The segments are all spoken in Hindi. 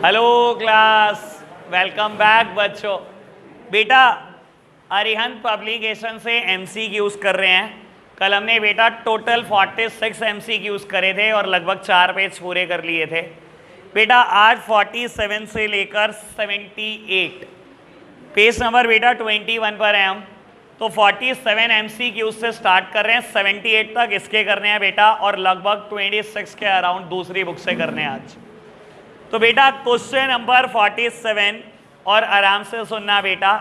हेलो क्लास, वेलकम बैक बच्चों। बेटा अरिहंत पब्लिकेशन से एमसीक्यूज कर रहे हैं। कल हमने बेटा टोटल 46 एमसीक्यूज करे थे और लगभग 4 पेज पूरे कर लिए थे। बेटा आज 47 से लेकर 78 पेज नंबर बेटा 21 पर है हम। तो 47 एमसीक्यूज से स्टार्ट कर रहे हैं, 78 तक इसके करने हैं बेटा, और लगभग 26 के अराउंड दूसरी बुक से करने हैं आज। तो बेटा क्वेश्चन नंबर 47, और आराम से सुनना बेटा,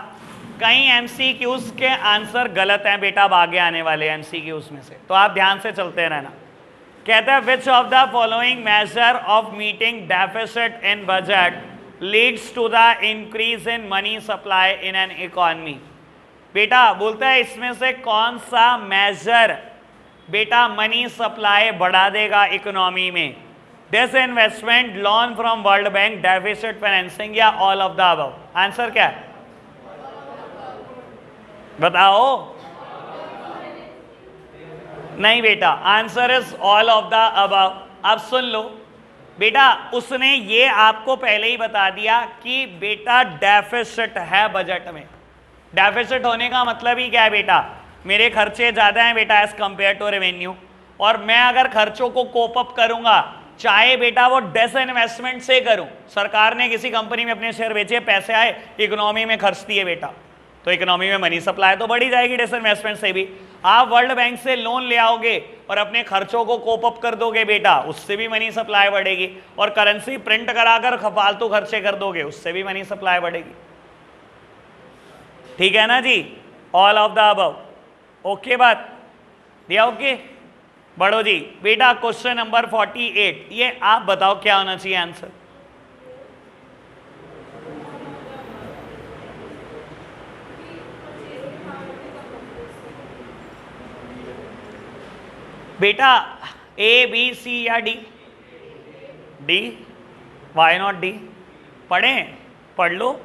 कई एमसीक्यूज के आंसर गलत हैं बेटा आगे आने वाले एमसीक्यूज में से, तो आप ध्यान से चलते रहना। कहता है which of the following measure of meeting deficit in budget leads to the increase in money supply in an economy. बेटा बोलता है इसमें से कौन सा मेजर बेटा मनी सप्लाई बढ़ा देगा इकोनॉमी में? Disinvestment, loan from World Bank, deficit financing, या all of the above? Answer क्या है बताओ? नहीं बेटा, answer is all of the above. अब सुन लो बेटा, उसने ये आपको पहले ही बता दिया कि बेटा डेफिसिट है बजट में। डेफिसिट होने का मतलब ही क्या है बेटा? मेरे खर्चे ज़्यादा हैं बेटा एज कंपेयर टू रेवेन्यू, और मैं अगर खर्चों को कोप अप करूंगा, चाहे बेटा वो डिसइन्वेस्टमेंट से करूं, सरकार ने किसी कंपनी में अपने शेयर बेचे, पैसे आए, इकोनॉमी में खर्च दिए बेटा, तो इकोनॉमी में मनी सप्लाई तो बढ़ी जाएगी डिसइन्वेस्टमेंट से भी। आप वर्ल्ड बैंक से लोन ले आओगे और अपने खर्चों को कोप अप कर दोगे बेटा, उससे भी मनी सप्लाई बढ़ेगी, और करेंसी प्रिंट कराकर फालतू खर्चे कर दोगे, उससे भी मनी सप्लाई बढ़ेगी। ठीक है ना जी? All of the above. Okay बात दिया? ओके बढ़ो जी बेटा। क्वेश्चन नंबर 48, ये आप बताओ क्या होना चाहिए आंसर? बेटा ए बी सी या D? D. Why not D? पढ़ें? पढ़ लो।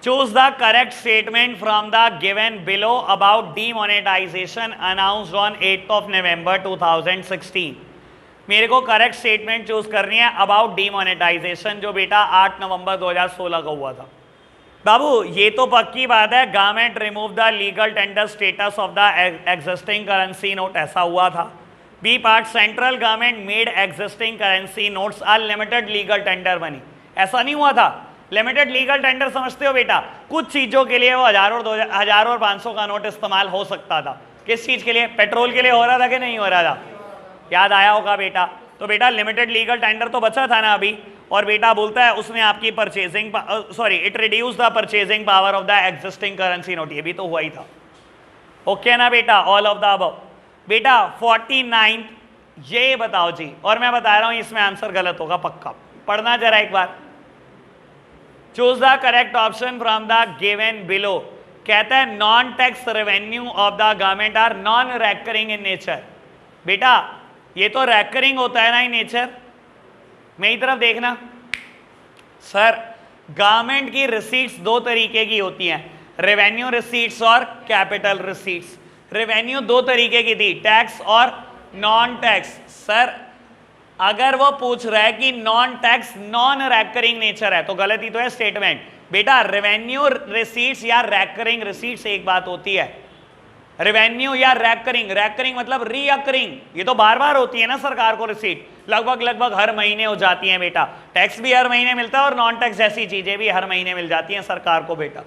Choose the correct statement from the given below about demonetization announced on 8 of November 2016। मेरे को करेक्ट स्टेटमेंट चूज करनी है अबाउट डीमोनेटाइजेशन, जो बेटा 8 नवंबर 2016 को हुआ था। बाबू ये तो पक्की बात है, government remove the legal tender status of the existing currency note, ऐसा हुआ था। B part, central government made existing currency notes are limited legal tender money, ऐसा नहीं हुआ था। लिमिटेड लीगल टेंडर समझते हो बेटा? कुछ चीजों के लिए वो 1000 और 500 का नोट इस्तेमाल हो सकता था। किस चीज के लिए? पेट्रोल के लिए हो रहा था कि नहीं हो रहा था? याद आया होगा बेटा। तो बेटा लिमिटेड लीगल टेंडर तो बचा था ना अभी, और बेटा बोलता है उसने आपकी purchasing it reduce the purchasing power of the existing currency note, ये भी तो हुआ ही था। ओके ना बेटा? All of the above. बेटा 49 ये बताओ जी, और मैं बता रहा हूं इसमें आंसर गलत होगा पक्का, पढ़ना जरा एक बार। Choose the correct option from the given below. कहता है non tax revenue of the government are non recurring in nature. बेटा ये तो रेकरिंग होता है ना इन नेचर। मेरी तरफ देखना सर, गवर्नमेंट की रिसीट्स दो तरीके की होती हैं, रेवेन्यू रिसीट्स और कैपिटल रिसीट्स। रेवेन्यू दो तरीके की थी, टैक्स और नॉन टैक्स। सर अगर वो पूछ रहा है कि non tax non recurring nature है, तो गलती तो है स्टेटमेंट। बेटा रेवेन्यू रिसीट्स या रैकरिंग रिसीट्स एक बात होती है, रेवेन्यू या रैकरिंग। रैकरिंग मतलब रीअकरिंग, ये तो बार बार होती है ना सरकार को रिसीट, लगभग हर महीने हो जाती हैं बेटा। टैक्स भी हर महीने मिलता है और नॉन टैक्स जैसी चीजें भी हर महीने मिल जाती हैं सरकार को बेटा।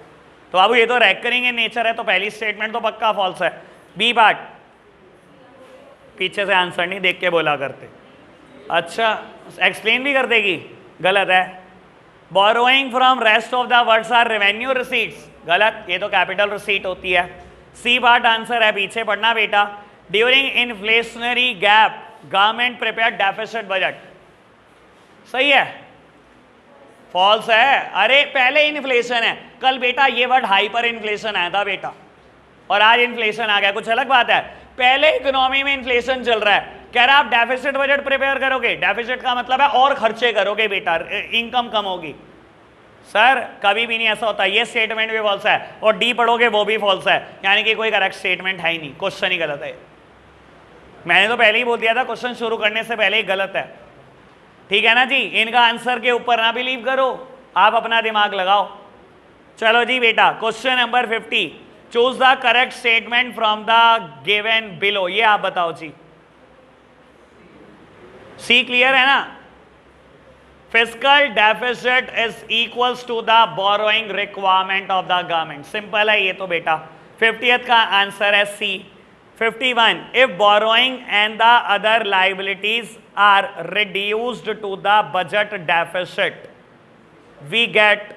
तो अब ये तो रैकरिंग इन नेचर है, तो पहली स्टेटमेंट तो पक्का फॉल्स है। बी पार्ट, पीछे से आंसर नहीं देख के बोला करते। अच्छा एक्सप्लेन भी कर देगी, गलत है। Borrowing from rest of the words are revenue receipts, गलत, ये तो कैपिटल रिसीट होती है। सी पार्ट आंसर है, पीछे पढ़ना बेटा। During inflationary gap government prepare deficit budget, सही है? फॉल्स है। अरे पहले इन्फ्लेशन है, कल बेटा ये वर्ड हाइपर इन्फ्लेशन आया था बेटा, और आज इन्फ्लेशन आ गया, कुछ अलग बात है। पहले इकोनॉमी में इन्फ्लेशन चल रहा है, कह रहा आप डेफिसिट बजट प्रिपेयर करोगे, डेफिसिट का मतलब है और खर्चे करोगे बेटा, इनकम कम होगी। सर कभी भी नहीं ऐसा होता, ये स्टेटमेंट भी फॉल्स है, और डी पढ़ोगे वो भी फॉल्स है, यानी कि कोई करेक्ट स्टेटमेंट है ही नहीं, क्वेश्चन ही गलत है। मैंने तो पहले ही बोल दिया था क्वेश्चन शुरू करने से पहले ही गलत है। ठीक है ना जी, इनका आंसर के ऊपर ना बिलीव करो, आप अपना दिमाग लगाओ। चलो जी बेटा, question number 50, choose the correct statement from the given below. ये आप बताओ जी, सी क्लियर है ना? Fiscal deficit is equals to the borrowing requirement of the government. Simple है ये तो बेटा। 50th का आंसर है C. 51, if borrowing and the other liabilities are reduced to the budget deficit we get.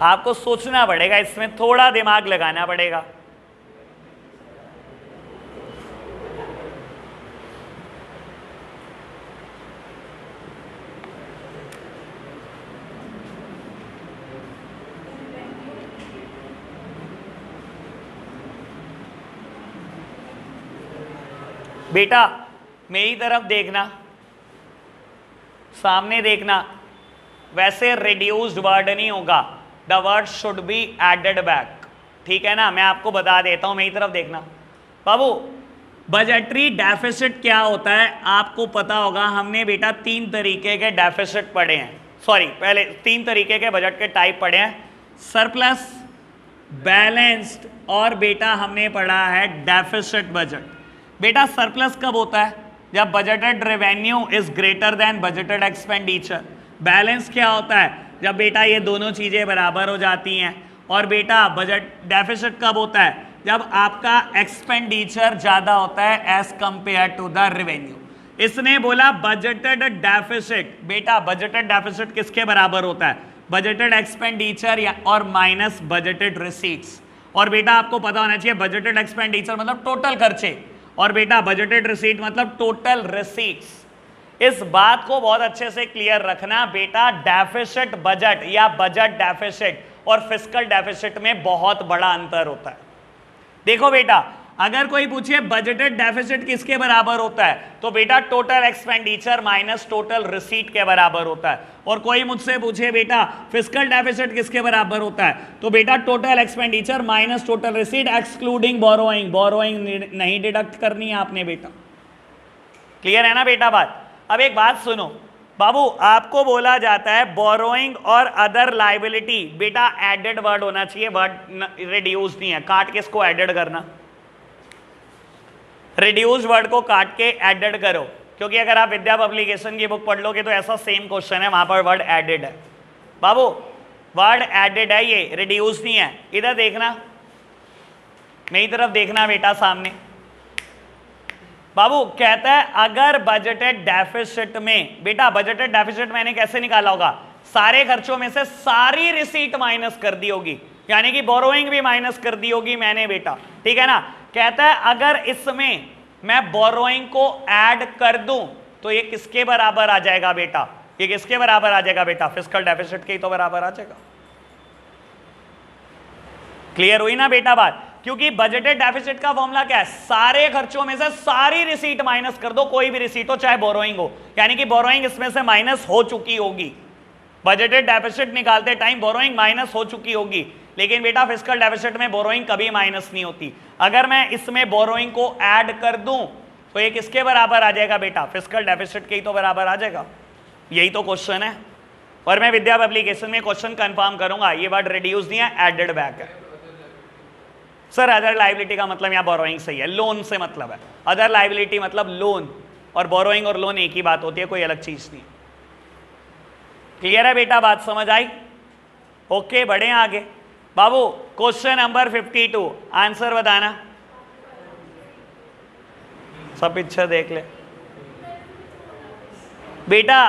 आपको सोचना पड़ेगा, इसमें थोड़ा दिमाग लगाना पड़ेगा। बेटा मेरी तरफ देखना, सामने देखना, वैसे रिड्यूस्ड वर्ड नहीं होगा, the word should be added back, ठीक है ना? मैं आपको बता देता हूं, मेरी तरफ देखना बाबू। बजटरी डेफिसिट क्या होता है आपको पता होगा, हमने बेटा 3 तरीके के डेफिसिट पढ़े हैं, सॉरी पहले 3 तरीके के बजट के टाइप पढ़े हैं, सरप्लस, बैलेंस्ड और बेटा हमने पढ़ा है डेफिसिट बजट। बेटा सरप्लस कब होता है? जब budgeted revenue is greater than budgeted expenditure. Balance क्या होता है? जब बेटा ये दोनों चीजें बराबर हो जाती हैं। और बेटा बजट डेफिसिट कब होता है? जब आपका एक्सपेंडिचर ज्यादा होता है as compare to the revenue. इसने बोला बजटेड डेफिसिट, बेटा बजटेड डेफिसिट किसके बराबर होता है? बजटेड एक्सपेंडिचर या और माइनस बजटेड रिसीट्स। और बेटा आपको पता होना चाहिए बजटेड एक्सपेंडिचर मतलब टोटल खर्चे, और बेटा बजटेड रिसीट मतलब टोटल रिसीट्स। इस बात को बहुत अच्छे से क्लियर रखना बेटा, डेफिसिट बजट या बजट डेफिसिट और फिस्कल डेफिसिट में बहुत बड़ा अंतर होता है। देखो बेटा, अगर कोई पूछे बजटेड डेफिसिट किसके बराबर होता है, तो बेटा total expenditure minus total receipt के बराबर होता है। और कोई मुझसे पूछे बेटा फिस्कल डेफिसिट किसके बराबर होता है, तो बेटा total expenditure minus total receipt excluding borrowing. Borrowing नहीं डिडक्ट करनी है आपने बेटा, क्लियर है ना बेटा बात? अब एक बात सुनो बाबू, आपको बोला जाता है बोरोइंग और अदर लाइबिलिटी, बेटा एडेड वर्ड होना चाहिए, वर्ड रिड्यूस नहीं है। काट के इसको एडेड करना, रिड्यूस वर्ड को काट के एडेड करो, क्योंकि अगर आप विद्या पब्लिकेशन की बुक पढ़ लोगे तो ऐसा सेम क्वेश्चन है, वहां पर वर्ड एडेड है बाबू, वर्ड एडेड है, ये रिड्यूस नहीं है। इधर देखना, मेरी तरफ देखना बेटा सामने। बाबू कहता है अगर बजटेड डेफिसिट में, बेटा बजटेड डेफिसिट मैंने कैसे निकाला होगा? सारे खर्चों में से सारी रिसीट माइनस कर दी होगी, यानी कि बोरोइंग भी माइनस कर दी होगी मैंने बेटा, ठीक है ना? कहता है अगर इसमें मैं बोरोइंग को ऐड कर दूं तो ये किसके बराबर आ जाएगा बेटा? ये किसके बराबर आ जाएगा बेटा? फिस्कल डेफिसिट के ही तो बराबर आ जाएगा। क्लियर हुई ना बेटा बात? क्योंकि बजटेड डेफिसिट का फॉर्मूला क्या है? सारे खर्चों में से सारी रिसीट माइनस कर दो, कोई भी रिसीट हो चाहे बोरोइंग हो, यानी कि बोरोइंग इसमें से माइनस हो चुकी होगी। बजटेड डेफिसिट निकालते टाइम बोरोइंग माइनस हो चुकी होगी, लेकिन बेटा फिस्कल डेफिसिट में बोरोइंग कभी माइनस नहीं होती। अगर मैं इसमें बोरोइंग को ऐड कर दूं तो ये किसके बराबर आ जाएगा बेटा? फिस्कल डेफिसिट के ही तो बराबर आ जाएगा। यही तो क्वेश्चन है, और मैं विद्या पब्लिकेशन में क्वेश्चन कंफर्म करूंगा। ये वर्ड रिड्यूस नहीं है, एडेड बैक है। सर अदर लाइबिलिटी का मतलब यहाँ बोरोइंग सही है, लोन से मतलब है। अदर लाइबिलिटी मतलब लोन, और बोरोइंग और लोन एक ही बात होती है, कोई अलग चीज नहीं। क्लियर है बेटा बात, समझ आई? ओके बढ़े आगे बाबू। क्वेश्चन नंबर 52, आंसर बताना। सब पिक्चर देख ले बेटा।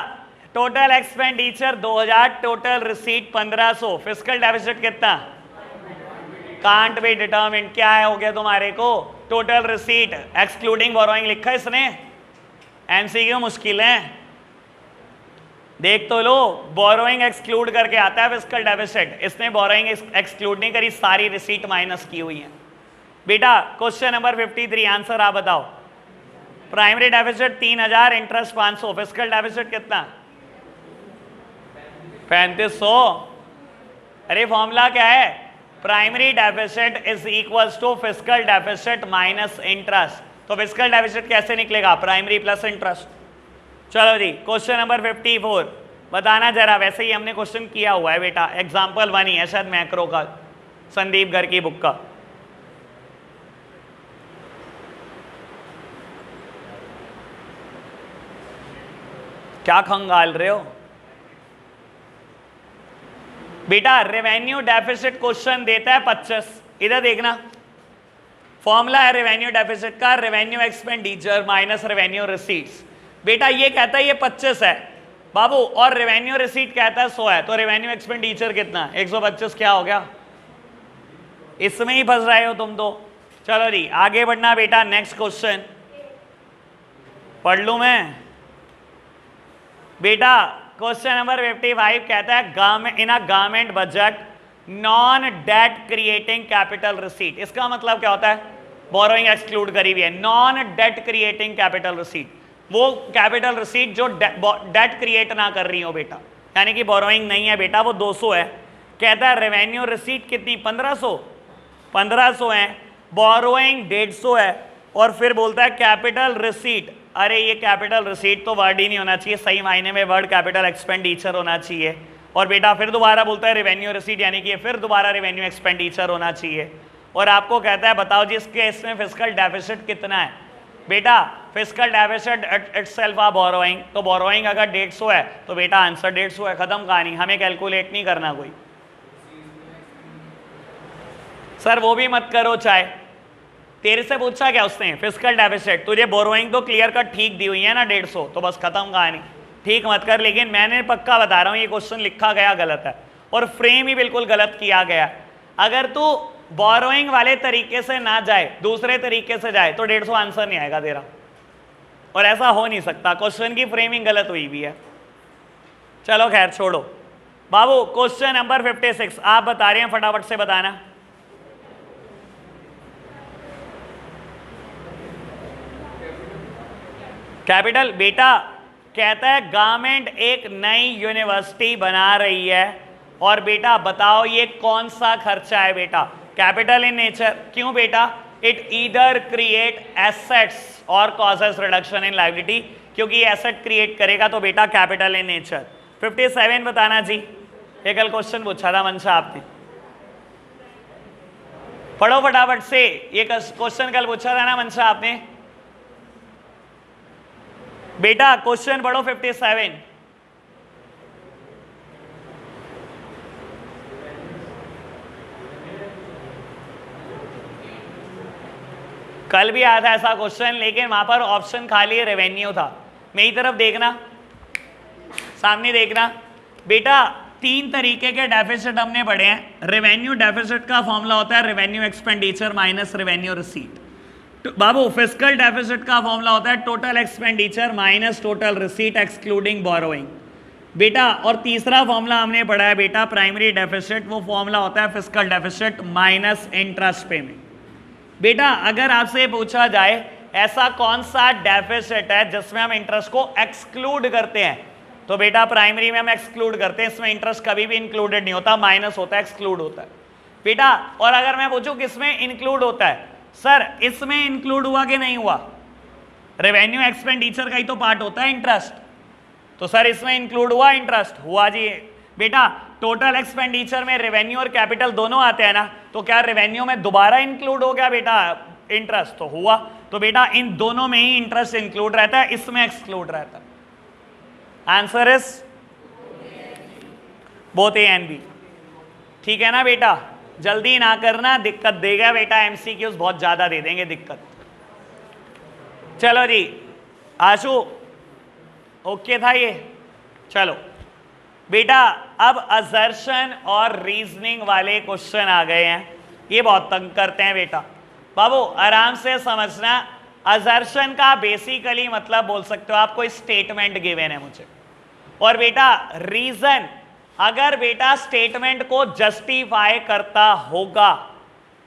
Total expenditure 2000, total receipt 1500, fiscal deficit कितना? Can't be determine. क्या है हो गया तुम्हारे को? टोटल रिसीट एक्सक्लूडिंग बोरोइंग लिखा है इसने, एमसीक्यू मुश्किल है, देख तो लो। बोरोइंग एक्सक्लूड करके आता है फिस्कल डेफिसिट, इसने बोरोइंग एक्सक्लूड नहीं करी, सारी रिसीट माइनस की हुई है बेटा। क्वेश्चन नंबर 53, आंसर आप बताओ। Primary deficit 3000, interest 500, fiscal deficit कितना? 3500। अरे फॉर्मूला क्या है, primary deficit is equals to fiscal deficit minus interest. तो फिस्कल डेफिसिट कैसे निकलेगा, प्राइमरी प्लस इंटरेस्ट। चलो जी क्वेश्चन नंबर 54 बताना जरा, वैसे ही हमने क्वेश्चन किया हुआ है बेटा, एग्जाम्पल 1 ही है शायद मैक्रो का, संदीप घर की बुक का। क्या खंगाल रहे हो बेटा, रेवेन्यू डेफिसिट क्वेश्चन देता है 25, इधर देखना फॉर्मूला है रेवेन्यू डेफिसिट का, revenue expenditure minus revenue receipts. बेटा ये कहता है ये 25 है बाबू, और रेवेन्यू रिसीट कहता है 100 है, तो रेवेन्यू एक्सपेंडिचर कितना, 125 क्या हो गया, इसमें ही फंस रहे हो तुम तो। चलो जी आगे बढ़ना बेटा, नेक्स्ट क्वेश्चन पढ़ लूं मैं बेटा। क्वेश्चन नंबर 55 कहता है in a government budget non debt creating capital receipt. इसका मतलब क्या होता है, बोरोइंग एक्सक्लूड करी हुई है, non debt creating capital receipt, वो कैपिटल रिसीट जो डेट क्रिएट ना कर रही हो बेटा, यानी कि बोरोइंग नहीं है बेटा, वो 200 है। कहता है रेवेन्यू रिसीट कितनी, 1500 है, बोरोइंग 150 है, और फिर बोलता है कैपिटल रिसीट। अरे ये कैपिटल रिसीट तो वर्ड ही नहीं होना चाहिए, सही मायने में वर्ड कैपिटल एक्सपेंडिचर होना चाहिए। और बेटा फिर दोबारा बोलता है रेवेन्यू रिसीट, यानी कि फिर दोबारा रेवेन्यू एक्सपेंडिचर होना चाहिए। और आपको कहता है बताओ जी इसके इसमें फिस्कल डेफिसिट कितना है। बेटा फिस्कल डेफिसिट इटसेल्फ आ बोरोइंग, तो बोरोइंग अगर 150 है तो बेटा आंसर 150 है, खत्म कहानी, हमें कैलकुलेट नहीं करना कोई। सर वो भी मत करो, चाहे तेरे से पूछा क्या उसने फिस्कल डेफिसिट, तुझे बोरोइंग तो क्लियर कट ठीक दी हुई है ना 150, तो बस खत्म कहानी, ठीक मत कर। लेकिन मैंने पक्का बता रहा हूं ये क्वेश्चन लिखा गया गलत है और फ्रेम ही बिल्कुल गलत किया गया। अगर तू बोरोइंग वाले तरीके से ना जाए, दूसरे तरीके से जाए, तो 150 आंसर नहीं आएगा तेरा, और ऐसा हो नहीं सकता, क्वेश्चन की फ्रेमिंग गलत हुई भी है। चलो खैर छोड़ो बाबू, क्वेश्चन नंबर 56 आप बता रहे हैं, फटाफट से बताना। कैपिटल बेटा कहता है गवर्नमेंट एक नई यूनिवर्सिटी बना रही है, और बेटा बताओ ये कौन सा खर्चा है बेटा, कैपिटल इन नेचर। क्यों बेटा, इट ईदर क्रिएट एसेट्स और कॉजेस रिडक्शन इन लायबिलिटी, क्योंकि ये एसेट क्रिएट करेगा तो बेटा कैपिटल इन नेचर। 57 बताना जी, ये कल क्वेश्चन पूछा था मनसा आपने, पढ़ो फटाफट से, ये क्वेश्चन कल पूछा था ना मनसा आपने। बेटा क्वेश्चन पढ़ो 57। कल भी आया था ऐसा क्वेश्चन, लेकिन वहां पर ऑप्शन खाली रेवेन्यू था। मेरी तरफ देखना, सामने देखना बेटा, 3 तरीके के डेफिसिट हमने पढ़े हैं। रेवेन्यू डेफिसिट का फॉर्मूला होता है revenue expenditure minus revenue receipt. बाबू फिस्कल डेफिसिट का फॉर्मूला होता है total expenditure minus total receipt excluding borrowing बेटा। और तीसरा फॉर्मूला हमने पढ़ा है बेटा प्राइमरी डेफिसिट, वो फॉर्मूला होता है fiscal deficit minus interest payment. बेटा अगर आपसे पूछा जाए ऐसा कौन सा डेफिसिट है जिसमें हम इंटरेस्ट को एक्सक्लूड करते हैं, तो बेटा प्राइमरी में हम एक्सक्लूड करते हैं, इसमें इंटरेस्ट कभी भी इंक्लूडेड नहीं होता, माइनस होता है, एक्सक्लूड होता है बेटा। और अगर मैं पूछूं किसमें इंक्लूड होता है, सर इसमें इंक्लूड हुआ कि नहीं हुआ, रेवेन्यू एक्सपेंडिचर का ही तो पार्ट होता है इंटरेस्ट, तो सर इसमें इंक्लूड हुआ, इंटरेस्ट हुआ जी। बेटा टोटल एक्सपेंडिचर में रेवेन्यू और कैपिटल दोनों आते हैं ना, तो क्या रेवेन्यू में दोबारा इंक्लूड हो गया बेटा इंटरेस्ट, तो हुआ। तो बेटा इन दोनों में ही इंटरेस्ट इंक्लूड रहता है, इसमें एक्सक्लूड रहता है। Answer is both A and B, ठीक है ना बेटा। जल्दी ना करना, दिक्कत देगा बेटा, एमसीक्यूज बहुत ज्यादा दे देंगे दिक्कत। चलो जी आशु ओके था ये। चलो बेटा अब असर्शन और रीजनिंग वाले क्वेश्चन आ गए हैं, ये बहुत तंग करते हैं बेटा। बाबू आराम से समझना, असर्शन का बेसिकली मतलब बोल सकते हो आप कोई स्टेटमेंट गिवन है मुझे, और बेटा रीजन अगर बेटा स्टेटमेंट को जस्टिफाई करता होगा।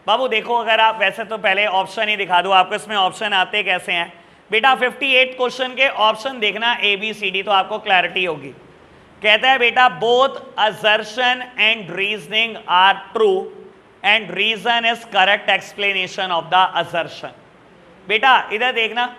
बाबू देखो अगर आप, वैसे तो पहले ऑप्शन ही दिखा दूं आपको, इसमें ऑप्शन आते कैसे हैं बेटा। 58 क्वेश्चन के ऑप्शन देखना A B C D, तो आपको क्लैरिटी होगी। कहता है बेटा both assertion and reasoning are true and reason is correct explanation of the assertion. बेटा इधर देखना,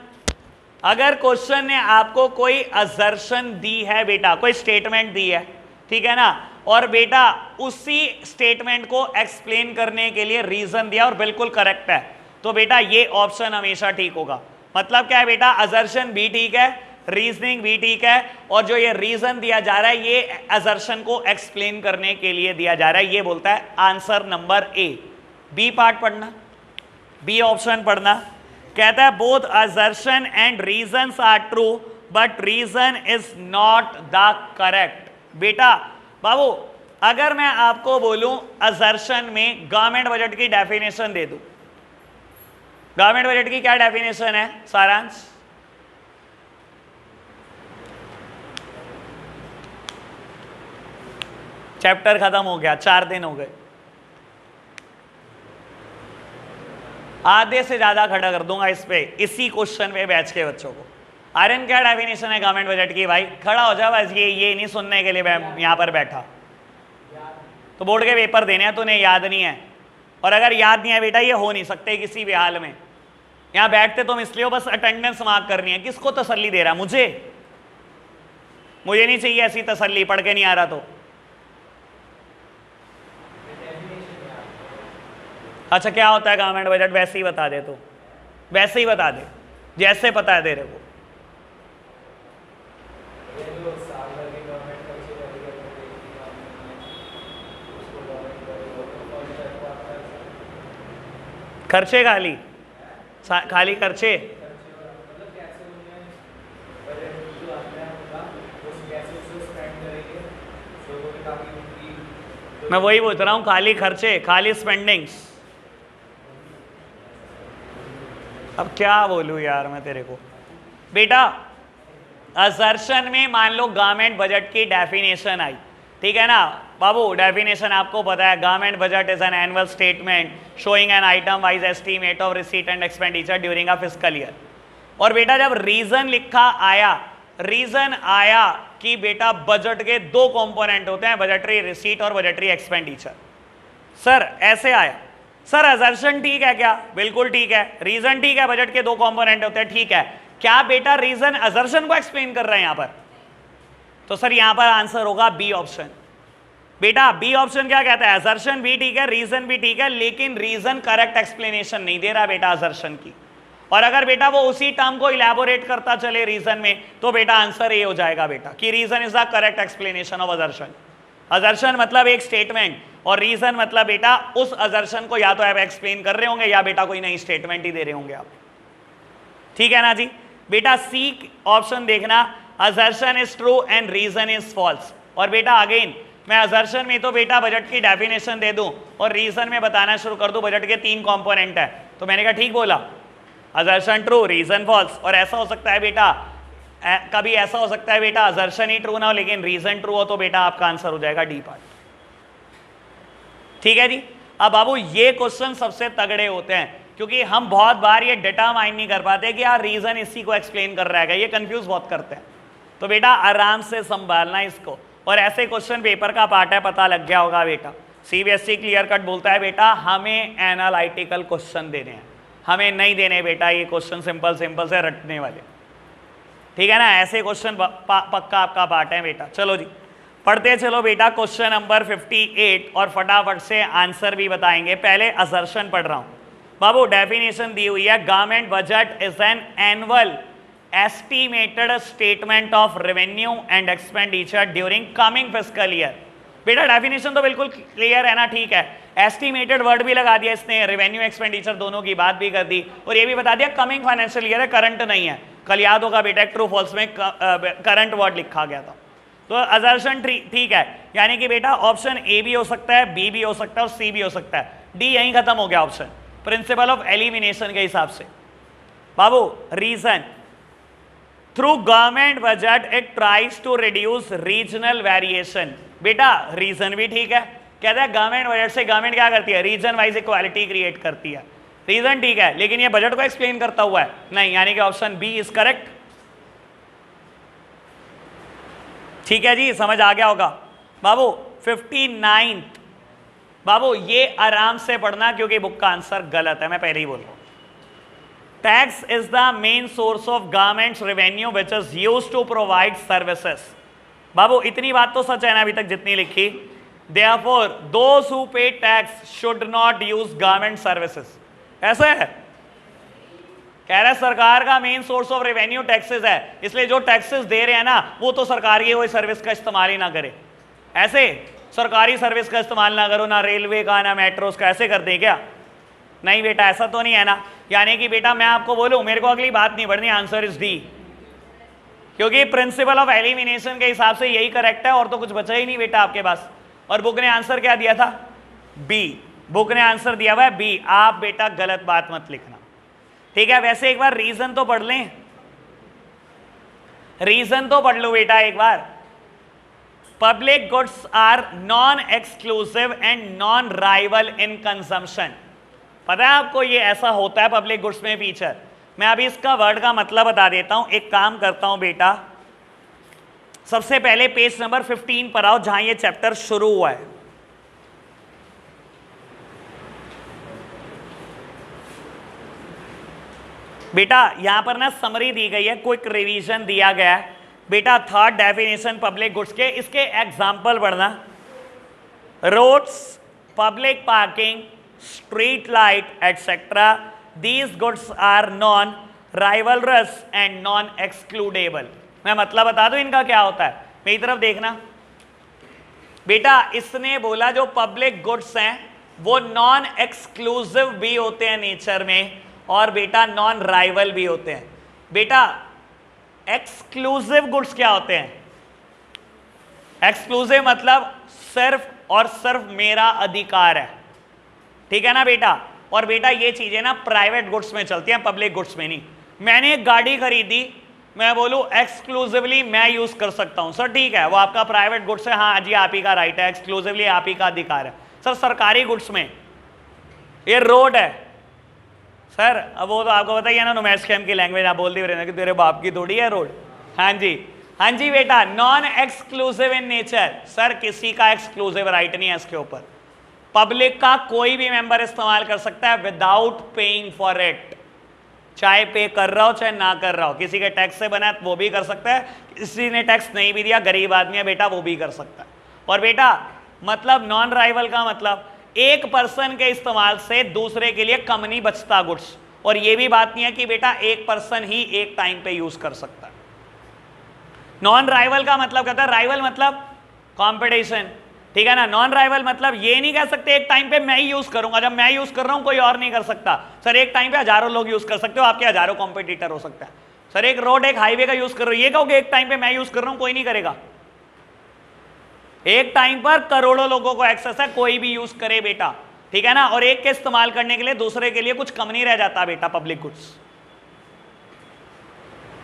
अगर क्वेश्चन ने आपको कोई असर्शन दी है बेटा, कोई स्टेटमेंट दी है, ठीक है ना, और बेटा उसी स्टेटमेंट को एक्सप्लेन करने के लिए रीजन दिया और बिल्कुल करेक्ट है, तो बेटा ये ऑप्शन हमेशा ठीक होगा। मतलब क्या है बेटा, असर्शन भी ठीक है, रीजनिंग भी ठीक है, और जो ये रीजन दिया जा रहा है ये असर्शन को एक्सप्लेन करने के लिए दिया जा रहा है। ये बोलता है answer number A. B part पढ़ना, बी ऑप्शन पढ़ना। कहता है both assertion and reasons are true but reason is not the correct. बेटा बाबू अगर मैं आपको बोलूं असर्शन में गवर्नमेंट बजट की डेफिनेशन दे दूं, गवर्नमेंट बजट की क्या डेफिनेशन है सारांश? चैप्टर खत्म हो गया, 4 दिन हो गए, आधे से ज्यादा खड़ा कर दूंगा इस पे, इसी क्वेश्चन पे बैच के बच्चों को। आर्यन क्या डेफिनेशन है गवर्नमेंट बजट की? भाई खड़ा हो जा बस, ये नहीं सुनने के लिए मैं यहां पर बैठा। तो बोर्ड के पेपर देने हैं, तूने याद नहीं है, और अगर याद नहीं है बेटा ये हो नहीं सकते किसी भी हाल में। यहां बैठते तुम इसलिए हो बस अटेंडेंस मार्क करनी है। किसको तसल्ली दे रहा? मुझे नहीं चाहिए ऐसी तसल्ली, पढ़ के नहीं आ रहा तो। अच्छा क्या होता है गवर्नमेंट बजट? वैसे ही बता दे, तो वैसे ही बता दे जैसे पता है तेरे को। खर्चे खाली खर्चे, मैं वही बोल रहा हूं, खाली खर्चे, खाली स्पेंडिंग्स। अब क्या बोलूं यार मैं तेरे को। बेटा असर्शन में मान लो गवर्नमेंट बजट की डेफिनेशन आई, ठीक है ना बाबू, डेफिनेशन आपको पता है, government budget is an annual statement showing an item wise estimate of receipt and expenditure during a fiscal year. और बेटा जब रीजन लिखा आया, रीजन आया कि बेटा बजट के 2 कंपोनेंट होते हैं, बजटरी रिसीट और बजटरी एक्सपेंडिचर। सर ऐसे आया, सर असर्शन ठीक है क्या? बिल्कुल ठीक है। रीजन ठीक है, बजट के 2 कंपोनेंट होते हैं, ठीक है। क्या बेटा रीजन असर्शन को एक्सप्लेन कर रहे हैं यहां पर? तो सर यहां पर आंसर होगा बी ऑप्शन। बेटा बी ऑप्शन क्या कहता है? असर्शन भी ठीक है, रीजन भी ठीक है, लेकिन रीजन करेक्ट एक्सप्लेनेशन नहीं दे रहा बेटा असर्शन की। और अगर बेटा वो उसी टर्म को इलैबोरेट करता चले रीजन में, तो बेटा आंसर ए हो जाएगा बेटा कि reason is the correct explanation of assertion. Assertion मतलब एक स्टेटमेंट, और रीजन मतलब बेटा उस असर्शन को या तो आप एक्सप्लेन कर रहे होंगे या बेटा कोई नई स्टेटमेंट ही दे रहे होंगे आप। ठीक है ना जी। बेटा सी ऑप्शन देखना, assertion is true and reason is false. और बेटा अगेन मैं असर्शन में तो बेटा बजट की डेफिनेशन दे दूं और रीजन में बताना शुरू कर दूं बजट के 3 कंपोनेंट है, तो मैंने कहा ठीक बोला, असर्शन ट्रू रीजन फॉल्स। और ऐसा हो सकता है बेटा, कभी ऐसा हो सकता है बेटा असर्शन ही ट्रू ना हो लेकिन रीजन ट्रू हो, तो बेटा आपका आंसर हो जाएगा डी पार्ट। ठीक है जी। अब बाबू ये क्वेश्चन सबसे तगड़े होते हैं क्योंकि हम बहुत बार ये डिटरमाइन नहीं कर पाते कि यार रीजन इसी को एक्सप्लेन कर रहा है, ये कंफ्यूज बहुत करते हैं। तो बेटा आराम से संभालना इसको, और ऐसे क्वेश्चन पेपर का पार्ट है, पता लग गया होगा बेटा। सीबीएसई क्लियर कट बोलता है बेटा हमें एनालिटिकल क्वेश्चन देने हैं, हमें नहीं देने बेटा ये क्वेश्चन सिंपल सिंपल से रटने वाले। ठीक है ना, ऐसे क्वेश्चन पक्का आपका पार्ट है बेटा। चलो जी पढ़ते चलो बेटा क्वेश्चन नंबर 58 और फटाफट से आंसर भी बताएंगे। पहले असर्शन पढ़ रहा हूं बाबू। डेफिनेशन दी हुई है, government budget is an annual estimated statement of revenue and expenditure during coming fiscal year. बेटा डेफिनेशन तो बिल्कुल क्लियर है ना, ठीक है। एस्टिमेटेड वर्ड भी लगा दिया इसने, रेवेन्यू एक्सपेंडिचर दोनों की बात भी कर दी, और ये भी बता दिया कमिंग फाइनेंशियल ईयर है, करंट नहीं है। कल याद होगा बेटा ट्रू फॉल्स में करंट वर्ड लिखा गया था। तो असर्शन ठीक है, यानी कि बेटा ऑप्शन ए भी हो सकता है, बी भी हो सकता है और सी भी हो सकता है। डी यहीं खत्म हो गया ऑप्शन, प्रिंसिपल ऑफ एलिमिनेशन के हिसाब से। बाबू reason, through government budget it tries to reduce regional variation. बेटा रीजन भी ठीक है, कहता है गवर्नमेंट बजट से गवर्नमेंट क्या करती है, रीजन वाइज इक्वालिटी क्रिएट करती है। रीजन ठीक है, लेकिन ये बजट को एक्सप्लेन करता हुआ है नहीं, यानी कि ऑप्शन बी इज करेक्ट। ठीक है जी, समझ आ गया होगा बाबू। 59 बाबू ये आराम से पढ़ना क्योंकि बुक का आंसर गलत है, मैं पहले ही बोल रहा हूं। Tax is the main source of government's revenue which is used to provide services. बाबू इतनी बात तो सच है ना अभी तक जितनी लिखी। Therefore, those who pay tax should not use government services। ऐसा है, कह रहा है सरकार का main source of revenue taxes है, इसलिए जो टैक्सेस दे रहे हैं ना वो तो सरकार की कोई सर्विस का इस्तेमाल ही ना करे। ऐसे सरकारी सर्विस का इस्तेमाल ना करो, ना रेलवे का ना मेट्रोस का, ऐसे कर दे क्या? नहीं बेटा ऐसा तो नहीं है ना। यानी कि बेटा मैं आपको बोलूं, मेरे को अगली बात नहीं पढ़नी, आंसर इज डी, क्योंकि प्रिंसिपल ऑफ एलिमिनेशन के हिसाब से यही करेक्ट है और तो कुछ बचा ही नहीं बेटा आपके पास। और बुक ने आंसर क्या दिया था? बी। बुक ने आंसर दिया हुआ है बी। आप बेटा गलत बात मत लिखना, ठीक है? वैसे एक बार रीजन तो पढ़ लें, रीजन तो पढ़ लो बेटा एक बार। Public goods are non exclusive and non rival in consumption. पता है आपको ये ऐसा होता है पब्लिक गुड्स में फीचर। मैं अभी इसका वर्ड का मतलब बता देता हूं। एक काम करता हूं बेटा, सबसे पहले पेज नंबर 15 पर आओ जहां ये चैप्टर शुरू हुआ है। बेटा यहां पर ना समरी दी गई है, क्विक रिवीजन दिया गया है बेटा। थर्ड डेफिनेशन पब्लिक गुड्स के, इसके एग्जाम्पल पढ़ना। Roads, public parking, street light etcetera, these goods are non rivalrous and non excludable. मैं मतलब बता दूं इनका क्या होता है, मेरी तरफ देखना बेटा। इसने बोला जो पब्लिक गुड्स हैं वो नॉन एक्सक्लूसिव भी होते हैं नेचर में, और बेटा नॉन राइवल भी होते हैं। बेटा एक्सक्लूसिव गुड्स क्या होते हैं? एक्सक्लूसिव मतलब सिर्फ और सिर्फ मेरा अधिकार है, ठीक है ना बेटा? और बेटा ये चीजें ना प्राइवेट गुड्स में चलती हैं, पब्लिक गुड्स में नहीं। मैंने एक गाड़ी खरीदी, मैं बोलूं एक्सक्लूसिवली मैं यूज कर सकता हूं, सर ठीक है वो आपका प्राइवेट गुड्स है, हाँ जी आप ही का राइट है, एक्सक्लूसिवली आप ही का अधिकार है। सर सरकारी गुड्स में ये रोड है सर, अब वो तो आपको बताइए ना, नुमैश कैम की लैंग्वेज आप बोलते हुए रहना कि तेरे बाप की थोड़ी है रोड। हाँ जी, हाँ जी बेटा, non exclusive in nature. Sir किसी का एक्सक्लूसिव राइट नहीं है इसके ऊपर, पब्लिक का कोई भी मेंबर इस्तेमाल कर सकता है विदाउट पेइंग फॉर इट। चाहे पे कर रहा हो चाहे ना कर रहा हो, किसी के टैक्स से बना है वो भी कर सकता है, किसी ने टैक्स नहीं भी दिया गरीब आदमी है बेटा वो भी कर सकता है। और बेटा मतलब नॉन राइवल का मतलब एक पर्सन के इस्तेमाल से दूसरे के लिए कम नहीं बचता गुड्स। और ये भी बात नहीं है कि बेटा एक पर्सन ही एक टाइम पे यूज कर सकता है। नॉन राइवल का मतलब कहता है, राइवल मतलब कॉम्पिटिशन, ठीक है ना? नॉन राइवल मतलब ये नहीं कह सकते एक टाइम पे मैं ही यूज करूंगा, जब मैं यूज कर रहा हूं कोई और नहीं कर सकता। सर एक टाइम पे हजारों लोग यूज कर सकते हो, आपके हजारों कॉम्पिटिटर हो सकता है। सर एक रोड एक हाईवे का यूज कर रहे हो, ये कहोगे एक टाइम पे मैं यूज कर रहा हूं, कोई नहीं करेगा। एक टाइम पर करोड़ों लोगों को एक्सेस है, कोई भी यूज करे बेटा, ठीक है ना? और एक के इस्तेमाल करने के लिए दूसरे के लिए कुछ कम नहीं रह जाता बेटा पब्लिक गुड्स,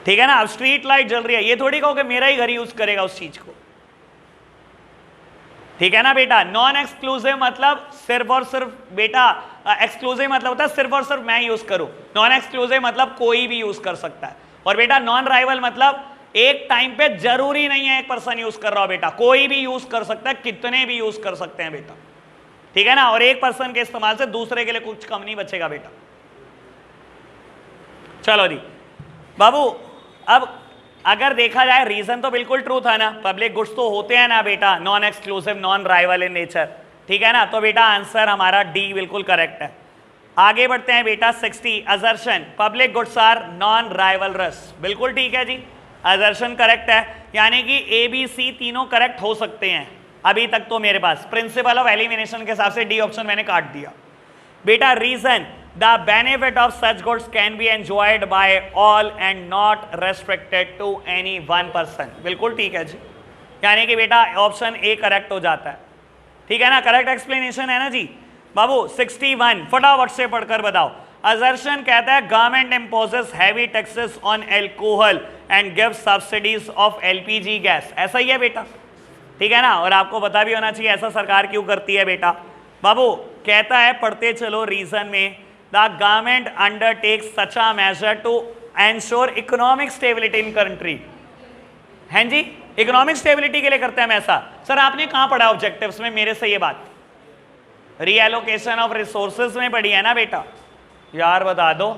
ठीक है ना? अब स्ट्रीट लाइट जल रही है, ये थोड़ी कहोगे मेरा ही घर यूज करेगा उस चीज को, ठीक है ना बेटा? नॉन एक्सक्लूसिव मतलब सिर्फ और सिर्फ बेटा, एक्सक्लूसिव मतलब होता है सिर्फ और सिर्फ मैं यूज करूं, नॉन एक्सक्लूसिव मतलब कोई भी यूज कर सकता है। और बेटा नॉन राइवल मतलब एक टाइम पे जरूरी नहीं है एक पर्सन यूज कर रहा हो बेटा, कोई भी यूज कर सकता है, कितने भी यूज कर सकते हैं बेटा, ठीक है ना? और एक पर्सन के इस्तेमाल से दूसरे के लिए कुछ कम नहीं बचेगा बेटा। चलो जी बाबू, अब अगर देखा जाए रीजन तो बिल्कुल ट्रू था ना, पब्लिक गुड्स तो होते हैं ना बेटा non exclusive non rival in nature, ठीक है ना? तो बेटा आंसर हमारा डी बिल्कुल करेक्ट है। आगे बढ़ते हैं बेटा 60 assertion public goods are non rivalrous, बिल्कुल ठीक है जी, असर्शन करेक्ट है, यानी कि ए बी सी तीनों करेक्ट हो सकते हैं अभी तक तो मेरे पास। प्रिंसिपल ऑफ एलिमिनेशन के हिसाब से डी ऑप्शन मैंने काट दिया बेटा। Reason the benefit of such goods can be enjoyed by all and not restricted to any one person, बिल्कुल ठीक है जी, यानी कि बेटा ऑप्शन ए करेक्ट हो जाता है, ठीक है ना? करेक्ट एक्सप्लेनेशन है ना जी बाबू। 61 फटाफट से पढ़कर बताओ। असर्शन कहता है government imposes heavy taxes on alcohol and give subsidies of LPG gas, ऐसा ही है बेटा, ठीक है ना? और आपको पता भी होना चाहिए ऐसा सरकार क्यों करती है बेटा बाबू। कहता है पढ़ते चलो रीजन में, the government undertakes such a measure to ensure economic stability in country, हैं जी, इकोनॉमिक स्टेबिलिटी के लिए करते हैं हम ऐसा। सर आपने कहां पढ़ा ऑब्जेक्टिव्स में मेरे से ये बात? रीएलोकेशन ऑफ रिसोर्सेज में पढ़ी है ना बेटा? यार बता दो।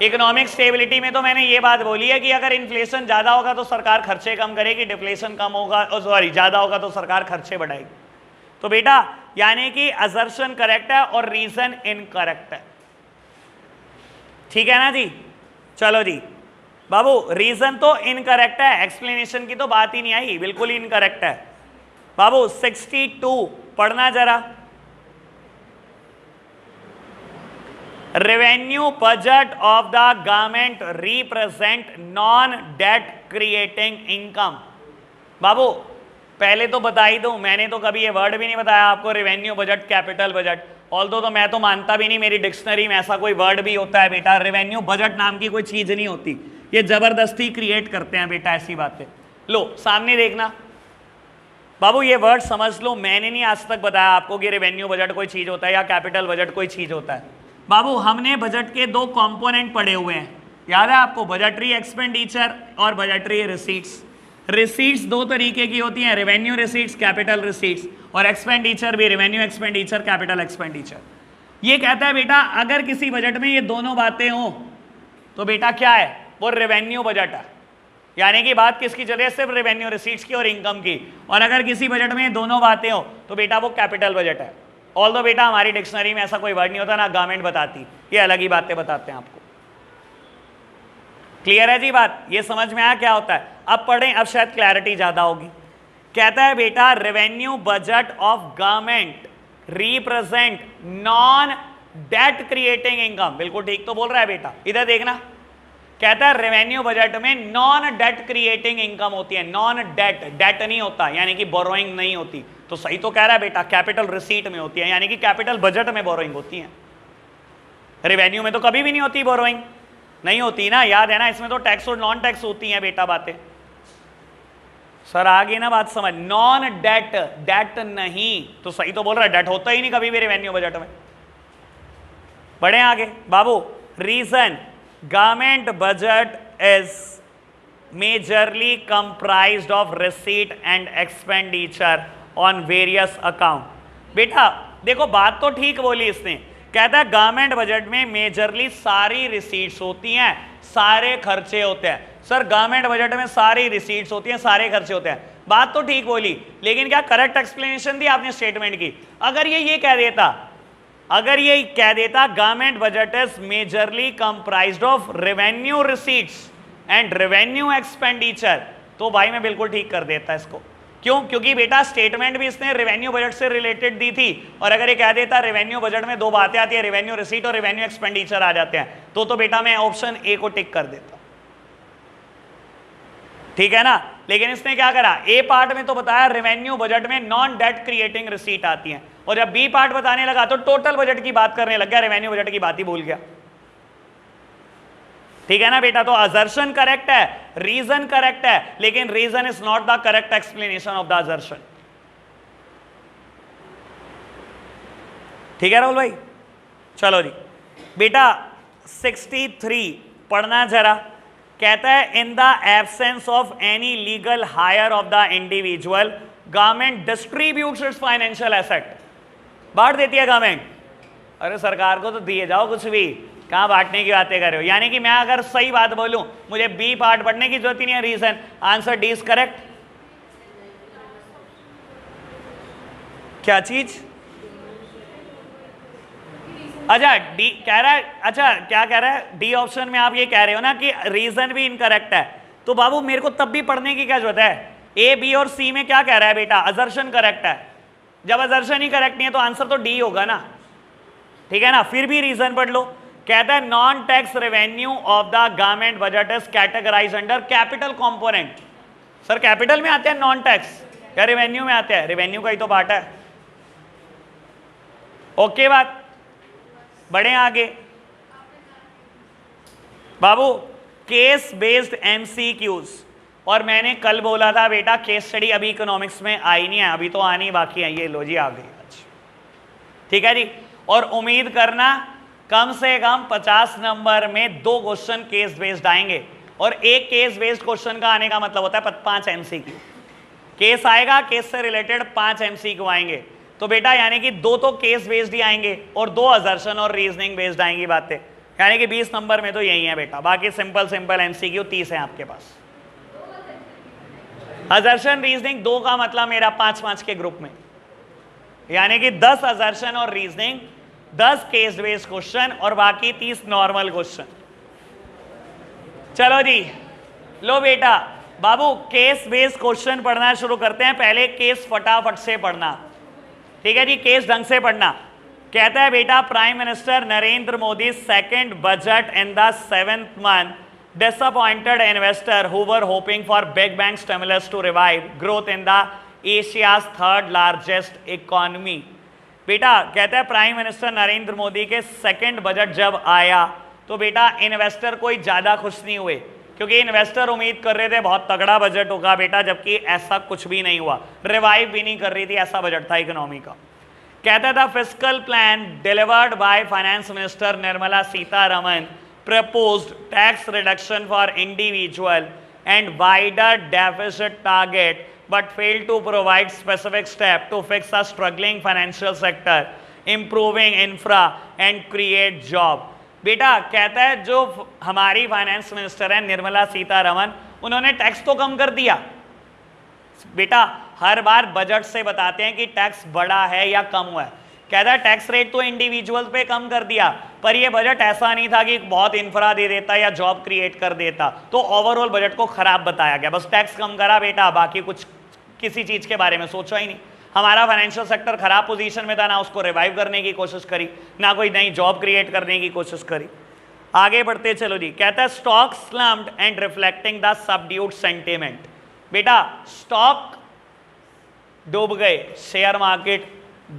इकोनॉमिक स्टेबिलिटी में तो मैंने ये बात बोली है कि अगर इन्फ्लेशन ज्यादा होगा तो सरकार खर्चे कम करेगी, डिफ्लेशन कम होगा, सॉरी ज्यादा होगा तो सरकार खर्चे बढ़ाएगी। तो बेटा यानी कि असर्शन करेक्ट है और रीजन इनकरेक्ट है, ठीक है ना जी? चलो जी बाबू, रीजन तो इनकरेक्ट है, एक्सप्लेनेशन की तो बात ही नहीं आई, बिल्कुल ही इनकरेक्ट है बाबू। 62 पढ़ना जरा। Revenue budget of the government represent non debt creating income. बाबू पहले तो बता ही दूं, मैंने तो कभी ये वर्ड भी नहीं बताया आपको, revenue budget, capital budget. Although तो मैं तो मानता भी नहीं मेरी डिक्शनरी में ऐसा कोई वर्ड भी होता है बेटा। रेवेन्यू बजट नाम की कोई चीज नहीं होती, ये जबरदस्ती क्रिएट करते हैं बेटा ऐसी बातें। लो सामने देखना बाबू, ये वर्ड समझ लो, मैंने नहीं आज तक बताया आपको कि रेवेन्यू बजट कोई चीज होता है या कैपिटल बजट कोई चीज होता है। बाबू हमने बजट के 2 कंपोनेंट पढ़े हुए हैं, याद है आपको? बजटरी एक्सपेंडिचर और बजटरी रिसीट्स। रिसीट्स 2 तरीके की होती हैं, रेवेन्यू रिसीट्स, कैपिटल रिसीट्स, और एक्सपेंडिचर भी रेवेन्यू एक्सपेंडिचर, कैपिटल एक्सपेंडिचर। ये कहता है बेटा अगर किसी बजट में ये दोनों बातें हो तो बेटा क्या है? वो रेवेन्यू बजट है। यानी कि बात किसकी चल रही है? सिर्फ रेवेन्यू रिसीट्स की और इनकम की। और अगर किसी बजट में दोनों बातें हो तो बेटा वो कैपिटल बजट है। ऑल्दो बेटा हमारी डिक्शनरी में ऐसा कोई वर्ड नहीं होता, ना गवर्नमेंट बताती, ये अलग ही बातें बताते हैं आपको। क्लियर है जी बात? ये समझ में आया क्या होता है? अब पढ़ें, अब शायद क्लैरिटी ज्यादा होगी। कहता है बेटा revenue budget of government represent non debt creating income. बिल्कुल ठीक तो बोल रहा है बेटा, इधर देखना। कहता है रेवेन्यू बजट में नॉन डेट क्रिएटिंग इनकम होती है। नॉन डेट, डेट नहीं होता यानी कि बोरोइंग नहीं होती, तो सही तो कह रहा है बेटा, कैपिटल रिसीट में होती है, यानी कि कैपिटल बजट में बोरोइंग होती है। रेवेन्यू में तो कभी भी नहीं होती बोरोइंग, नहीं होती ना, याद है ना? इसमें तो टैक्स और नॉन टैक्स होती हैं बेटा बातें। सर आगे ना बात समझ, नॉन डेट, डेट नहीं, तो सही तो बोल रहा है, डेट होता ही नहीं कभी भी रेवेन्यू बजट में। बढ़े आगे बाबू। Reason, government budget is majorly comprised of receipt and expenditure on various account. बेटा देखो बात तो ठीक बोली इसने, कहता है गवर्नमेंट बजट में मेजरली सारी रिसीट्स होती हैं, सारे खर्चे होते हैं। सर गवर्नमेंट बजट में सारी रिसीट्स होती हैं, सारे खर्चे होते हैं, बात तो ठीक बोली, लेकिन क्या करेक्ट एक्सप्लेनेशन दी आपने स्टेटमेंट की? अगर ये कह देता, अगर ये कह देता government budget is majorly comprised of revenue receipts and revenue expenditure, तो भाई मैं बिल्कुल ठीक कर देता इसको। क्यों? क्योंकि बेटा स्टेटमेंट भी इसने रेवेन्यू बजट से रिलेटेड दी थी, और अगर ये कह देता रेवेन्यू बजट में 2 बातें आती है, रेवेन्यू रिसीट और रेवेन्यू एक्सपेंडिचर आ जाते हैं, तो बेटा मैं ऑप्शन ए को टिक कर देता, ठीक है ना? लेकिन इसने क्या करा, ए पार्ट में तो बताया रेवेन्यू बजट में नॉन डेट क्रिएटिंग रिसीट आती है, और जब बी पार्ट बताने लगा तो टोटल बजट की बात करने लग गया, रेवेन्यू बजट की बात ही भूल गया। ठीक है ना बेटा? तो असर्शन करेक्ट है, रीजन करेक्ट है, लेकिन reason is not the correct explanation of the assertion. ठीक है राहुल भाई? चलो जी बेटा 63 पढ़ना जरा। कहता है in the absence of any legal higher of the individual government distributes it's financial asset. बांट देती है गवर्नमेंट। अरे सरकार को तो दिए जाओ कुछ भी, कहां बांटने की बातें कर रहे हो? यानी कि मैं अगर सही बात बोलूं मुझे बी पार्ट पढ़ने की जरूरत ही नहीं है। Reason, answer D is correct. क्या चीज? अच्छा डी कह रहा है, अच्छा क्या कह रहा है? डी ऑप्शन में आप ये कह रहे हो ना कि रीजन भी इनकरेक्ट है, तो बाबू मेरे को तब भी पढ़ने की क्या जरूरत है? ए बी और सी में क्या कह रहा है बेटा? असर्शन करेक्ट है। जब असर्शन ही करेक्ट नहीं है तो आंसर तो डी होगा ना, ठीक है ना? फिर भी रीजन पढ़ लो। कहता है non tax revenue of the government budget is categorize under capital component. Sir capital में आते हैं नॉन टैक्स या रेवेन्यू में आते हैं? रेवेन्यू का ही तो पार्ट है। ओके बात, बढ़े आगे बाबू। केस बेस्ड एमसीक्यूज, और मैंने कल बोला था बेटा केस स्टडी अभी इकोनॉमिक्स में आई नहीं है, अभी तो आनी बाकी है। ये लो जी आ गई आज, ठीक है जी। और उम्मीद करना कम से कम 50 नंबर में 2 क्वेश्चन केस बेस्ड आएंगे। और एक केस बेस्ड क्वेश्चन का आने का मतलब होता है 5 एमसीक्यू। केस आएगा, केस से रिलेटेड 5 एमसीक्यू आएंगे। तो बेटा यानी कि 2 तो केस बेस्ड ही आएंगे और 2 असर्शन और रीजनिंग बेस्ड आएंगी बातें, यानी कि 20 नंबर में तो यही है बेटा। बाकी सिंपल सिंपल एमसीक्यू 30 है आपके पास। असर्शन रीजनिंग 2 का मतलब मेरा 5-5 के ग्रुप में, यानी कि 10 असर्शन और रीजनिंग, 10 केस बेस्ड क्वेश्चन और बाकी 30 नॉर्मल क्वेश्चन। चलो जी, लो बेटा बाबू केस बेस्ड क्वेश्चन पढ़ना शुरू करते हैं। पहले केस फटाफट से पढ़ना, ठीक है जी, केस ढंग से पढ़ना। कहता है बेटा prime minister Narendra Modi second budget in the 7th month disappointed investor who were hoping for big bang stimulus to revive growth in the Asia's 3rd largest economy। बेटा कहता है प्राइम मिनिस्टर नरेंद्र मोदी के सेकंड बजट जब आया तो बेटा इन्वेस्टर कोई ज्यादा खुश नहीं हुए, क्योंकि इन्वेस्टर उम्मीद कर रहे थे बहुत तगड़ा बजट होगा बेटा, जबकि ऐसा कुछ भी नहीं हुआ, रिवाइव भी नहीं कर रही थी, ऐसा बजट था इकोनॉमी का। कहता था fiscal plan delivered by finance minister Nirmala Sitharaman proposed tax reduction for individual and wider deficit target but failed to provide specific step to fix a struggling financial sector, improving infra and create job। बेटा कहता है जो हमारी फाइनेंस मिनिस्टर है निर्मला सीतारमन, उन्होंने टैक्स तो कम कर दिया बेटा, हर बार बजट से बताते हैं कि टैक्स बढ़ा है या कम हुआ है। कहता है टैक्स रेट तो इंडिविजुअल पे कम कर दिया, पर ये बजट ऐसा नहीं था कि बहुत इंफ्रा दे देता या जॉब क्रिएट कर देता, तो ओवरऑल बजट को खराब बताया गया। बस टैक्स कम करा बेटा, बाकी कुछ किसी चीज के बारे में सोचा ही नहीं। हमारा फाइनेंशियल सेक्टर खराब पोजीशन में था, ना उसको रिवाइव करने की कोशिश करी, ना कोई नई जॉब क्रिएट करने की कोशिश करी। आगे बढ़ते चलो जी। कहता है stock slumped and reflecting the subdued sentiment. बेटा स्टॉक डूब गए, शेयर मार्केट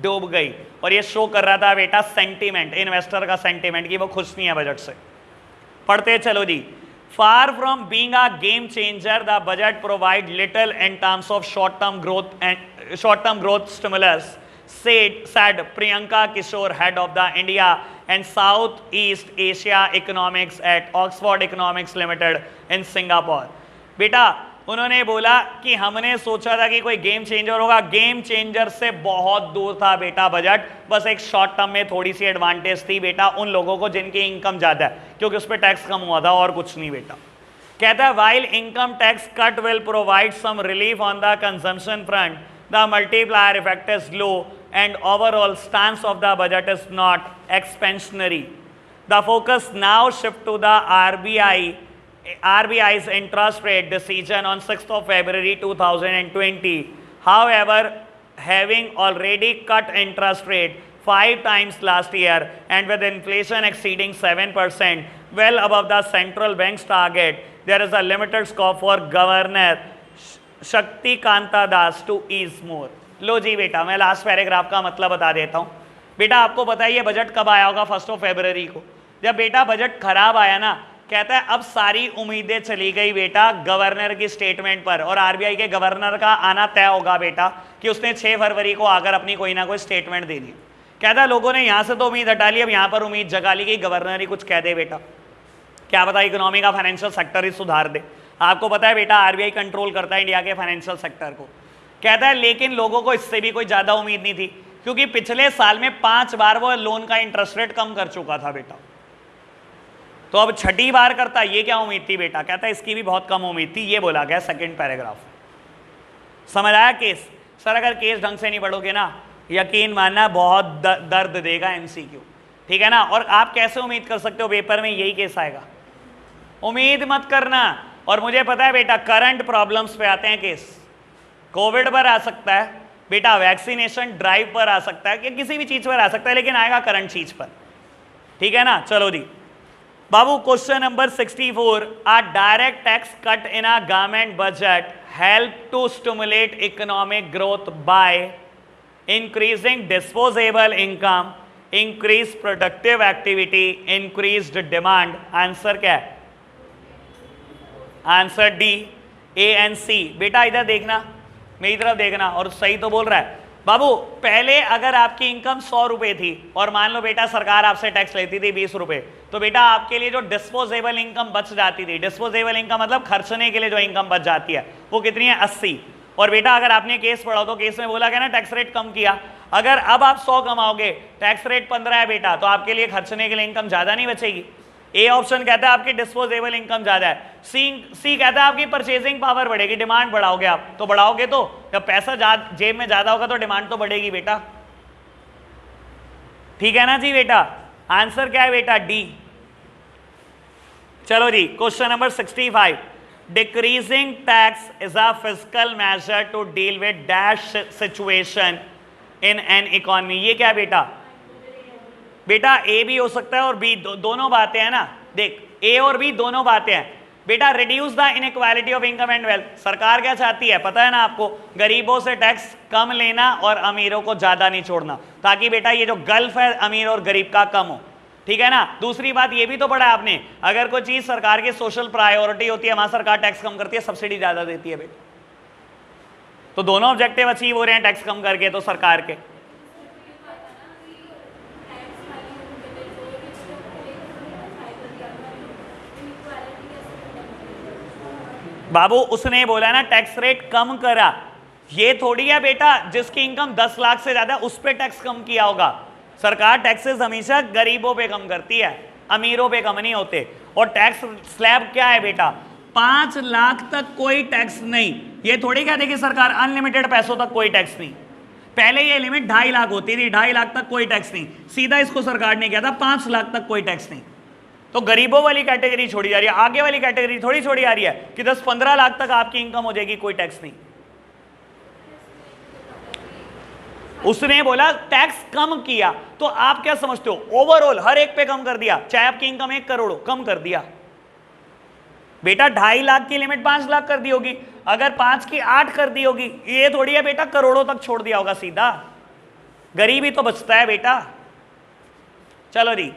डूब गई, और ये शो कर रहा था बेटा सेंटीमेंट, इन्वेस्टर का सेंटीमेंट कि वो खुश नहीं है बजट से। पढ़ते चलो जी। Far from being a game changer the budget provide little in terms of short term growth stimulus, said Priyanka Kishore, head of the India and South East Asia Economics at Oxford Economics Limited in Singapore। बेटा उन्होंने बोला कि हमने सोचा था कि कोई गेम चेंजर होगा, गेम चेंजर से बहुत दूर था बेटा बजट, बस एक शॉर्ट टर्म में थोड़ी सी एडवांटेज थी बेटा उन लोगों को जिनकी इनकम ज्यादा है, क्योंकि उस पर टैक्स कम हुआ था और कुछ नहीं बेटा। कहता है while income tax cut will provide some relief on the consumption front, the multiplier effect is low and overall stance of the budget is not expansionary। The focus now shift to the RBI's interest rate decision on 6th of February 2020। However, having already cut interest rate 5 times last year and with inflation exceeding 7%, well above the central bank's target, there is a limited scope for Governor शक्ति कांता दास टू ईज मोर। लो जी बेटा मैं लास्ट पैराग्राफ का मतलब बता देता हूँ। बेटा आपको पता है ये बजट कब आया होगा? 1 फरवरी को, जब बेटा बजट खराब आया ना। कहता है अब सारी उम्मीदें चली गई बेटा गवर्नर की स्टेटमेंट पर, और आरबीआई के गवर्नर का आना तय होगा बेटा कि उसने 6 फरवरी को आकर अपनी कोई ना कोई स्टेटमेंट दे दी। कहता है लोगों ने यहाँ से तो उम्मीद हटा ली, अब यहाँ पर उम्मीद जगा ली कि गवर्नर ही कुछ कह दे बेटा, क्या पता इकोनॉमी का फाइनेंशियल सेक्टर ही सुधार दे। आपको पता है बेटा आरबीआई कंट्रोल करता है इंडिया के फाइनेंशियल सेक्टर को। कहता है लेकिन लोगों को इससे भी कोई ज्यादा उम्मीद नहीं थी, क्योंकि पिछले साल में 5 बार वो लोन का इंटरेस्ट रेट कम कर चुका था बेटा, तो अब 6ठी बार करता। ये क्या उम्मीद थी बेटा? कहता है इसकी भी बहुत कम उम्मीद थी। ये बोला गया सेकंड पैराग्राफ। समझ आया केस? सर अगर केस ढंग से नहीं पढ़ोगे ना, यकीन मानना बहुत दर्द देगा एमसीक्यू, ठीक है ना। और आप कैसे उम्मीद कर सकते हो पेपर में यही केस आएगा? उम्मीद मत करना। और मुझे पता है बेटा करंट प्रॉब्लम्स पे आते हैं केस, कोविड पर आ सकता है बेटा, वैक्सीनेशन ड्राइव पर आ सकता है, कि किसी भी चीज पर आ सकता है, लेकिन आएगा करंट चीज पर, ठीक है ना। चलो जी बाबू question number 64। A direct tax cut in a government budget help to stimulate economic growth by increasing disposable income, increase productive activity, increased demand. Answer क्या है? Answer D, A and C. बेटा इधर देखना, मेरी तरफ देखना, और सही तो बोल रहा है। बाबू पहले अगर आपकी इनकम 100 रुपए थी और मान लो बेटा सरकार आपसे टैक्स लेती थी 20 रुपए, तो बेटा आपके लिए जो डिस्पोजेबल इनकम बच जाती थी, डिस्पोजेबल इनकम मतलब खर्चने के लिए जो इनकम बच जाती है, वो कितनी है? 80। और बेटा अगर आपने केस पढ़ा तो केस में बोला गया ना टैक्स रेट कम किया, अगर अब आप 100 कमाओगे, टैक्स रेट 15 है बेटा, तो आपके लिए खर्चने के लिए इनकम ज्यादा नहीं बचेगी। ए ऑप्शन कहता है आपकी डिस्पोजेबल इनकम ज्यादा है, सी कहता है आपकी परचेजिंग पावर बढ़ेगी, डिमांड बढ़ाओगे आप, तो बढ़ाओगे तो जब पैसा जेब में ज्यादा होगा तो डिमांड तो बढ़ेगी बेटा, ठीक है ना जी बेटा। आंसर क्या है बेटा? डी। चलो जी question number 65, decreasing tax is a fiscal measure to deal with dash situation in an economy. ये क्या है बेटा? बेटा ए भी हो सकता है और बी, दोनों बातें हैं ना, देख ए और बी दोनों बातें हैं बेटा। Reduce the inequality of income and wealth, सरकार क्या चाहती है पता है ना आपको? गरीबों से टैक्स कम लेना और अमीरों को ज्यादा नहीं छोड़ना, ताकि बेटा ये जो गल्फ है अमीर और गरीब का कम हो, ठीक है ना। दूसरी बात ये भी तो पढ़ा आपने, अगर कोई चीज सरकार की सोशल प्रायोरिटी होती है वहां सरकार टैक्स कम करती है, सब्सिडी ज्यादा देती है बेटा। तो दोनों ऑब्जेक्टिव अचीव हो रहे हैं टैक्स कम करके तो सरकार के। बाबू उसने बोला ना टैक्स रेट कम करा, ये थोड़ी है बेटा जिसकी इनकम 10 लाख से ज्यादा उस पे टैक्स कम किया होगा। सरकार टैक्सेस हमेशा गरीबों पे कम करती है, अमीरों पे कम नहीं होते। और टैक्स स्लैब क्या है बेटा? 5 लाख तक कोई टैक्स नहीं। ये थोड़ी कहते कि सरकार अनलिमिटेड पैसों तक कोई टैक्स नहीं, पहले ये लिमिट 2.5 लाख होती थी, 2.5 लाख तक कोई टैक्स नहीं, सीधा इसको सरकार ने किया था 5 लाख तक कोई टैक्स नहीं। तो गरीबों वाली कैटेगरी छोड़ी जा रही है, आगे वाली कैटेगरी थोड़ी छोड़ी जा रही है कि 10-15 लाख तक आपकी इनकम हो जाएगी, कोई टैक्स नहीं। उसने बोला टैक्स कम किया, तो आप क्या समझते हो? ओवरऑल हर एक पे कम कर दिया, चाहे आपकी इनकम 1 करोड़ हो, कम कर दिया बेटा। 2.5 लाख की लिमिट 5 लाख कर दी होगी, अगर 5 की 8 कर दी होगी, ये थोड़ी है बेटा करोड़ों तक छोड़ दिया होगा सीधा, गरीब ही तो बचता है बेटा। चलो जी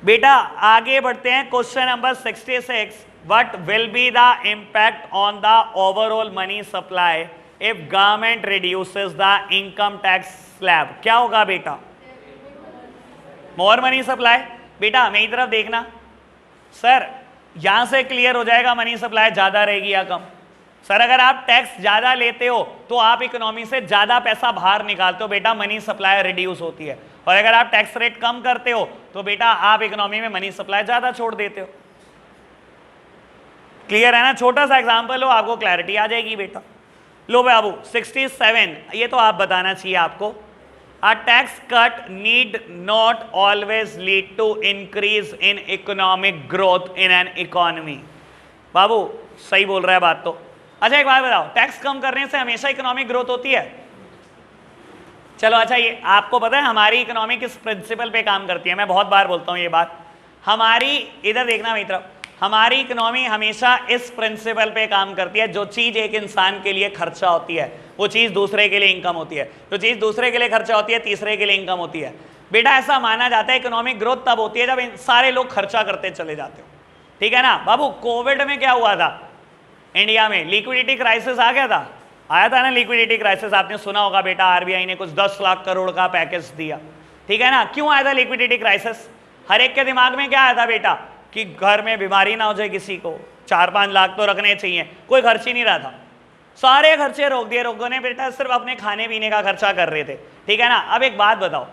बेटा आगे बढ़ते हैं, question number 66, what will be the impact on the overall money supply if government reduces the income tax slab? क्या होगा बेटा? More money supply. बेटा मेरी तरफ देखना सर, यहां से क्लियर हो जाएगा मनी सप्लाई ज्यादा रहेगी या कम। सर अगर आप टैक्स ज्यादा लेते हो तो आप इकोनॉमी से ज्यादा पैसा बाहर निकालते हो बेटा, मनी सप्लाई रिड्यूस होती है। और अगर आप टैक्स रेट कम करते हो तो बेटा आप इकोनॉमी में मनी सप्लाई ज्यादा छोड़ देते हो। क्लियर है ना? छोटा सा एग्जांपल हो, आपको क्लैरिटी आ जाएगी बेटा। लो बाबू 67, ये तो आप बताना चाहिए आपको। A tax cut need not always lead to increase in economic growth in an economy. बाबू सही बोल रहा है बात तो। अच्छा एक बात बताओ, टैक्स कम करने से हमेशा इकोनॉमिक ग्रोथ होती है? चलो अच्छा ये आपको पता है हमारी इकोनॉमी किस प्रिंसिपल पे काम करती है? मैं बहुत बार बोलता हूँ ये बात, हमारी इधर देखना मेरी तरफ, हमारी इकोनॉमी हमेशा इस प्रिंसिपल पे काम करती है, जो चीज एक इंसान के लिए खर्चा होती है वो चीज दूसरे के लिए इनकम होती है, जो चीज दूसरे के लिए खर्चा होती है तीसरे के लिए इनकम होती है। बेटा ऐसा माना जाता है इकोनॉमिक ग्रोथ तब होती है जब सारे लोग खर्चा करते चले जाते हो, ठीक है ना। बाबू कोविड में क्या हुआ था इंडिया में? लिक्विडिटी क्राइसिस आ गया था, आया था ना लिक्विडिटी क्राइसिस, आपने सुना होगा बेटा। आरबीआई ने कुछ 10 लाख करोड़ का पैकेज दिया, ठीक है ना। क्यों आया था लिक्विडिटी क्राइसिस? हर एक के दिमाग में क्या आया था बेटा कि घर में बीमारी ना हो जाए किसी को, 4-5 लाख तो रखने चाहिए, कोई खर्च ही नहीं रहा था, सारे खर्चे रोक दिए लोगों ने बेटा, सिर्फ अपने खाने पीने का खर्चा कर रहे थे, ठीक है ना। अब एक बात बताओ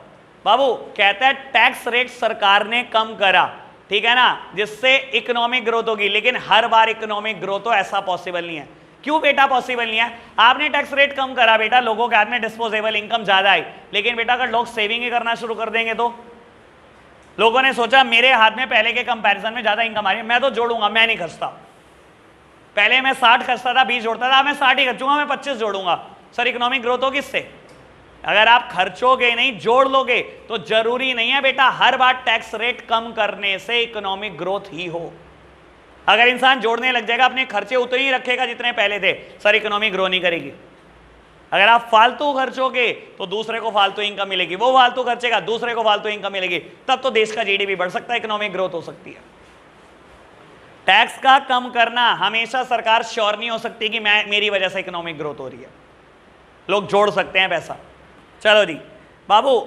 बाबू, कहता है टैक्स रेट सरकार ने कम करा, ठीक है ना, जिससे इकोनॉमिक ग्रोथ होगी, लेकिन हर बार इकोनॉमिक ग्रोथ हो ऐसा पॉसिबल नहीं है। क्यों बेटा पॉसिबल नहीं है? आपने टैक्स रेट कम करा बेटा, लोगों के हाथ में डिस्पोजेबल इनकम ज्यादा आई, लेकिन बेटा अगर लोग सेविंग ही करना शुरू कर देंगे तो लोगों ने सोचा मेरे हाथ में पहले के कंपैरिजन में ज्यादा इनकम आ रही है, मैं तो जोड़ूंगा, मैं नहीं खर्चता। पहले मैं 60 खर्चता था, 20 जोड़ता था, मैं 60 ही खर्चूंगा, मैं 25 जोड़ूंगा। सर इकोनॉमिक ग्रोथ हो किससे? अगर आप खर्चोगे नहीं जोड़ लोगे तो जरूरी नहीं है बेटा हर बार टैक्स रेट कम करने से इकोनॉमिक ग्रोथ ही हो। अगर इंसान जोड़ने लग जाएगा, अपने खर्चे उतने ही रखेगा जितने पहले थे, सर इकोनॉमी ग्रो नहीं करेगी। अगर आप फालतू खर्चोगे तो दूसरे को फालतू इनकम मिलेगी, वो फालतू खर्चेगा दूसरे को फालतू इनकम मिलेगी, तब तो देश का जीडीपी बढ़ सकता है, इकोनॉमिक ग्रोथ हो सकती है। टैक्स का कम करना हमेशा सरकार श्योर नहीं हो सकती कि मेरी वजह से इकोनॉमिक ग्रोथ हो रही है। लोग जोड़ सकते हैं पैसा। चलो जी बाबू,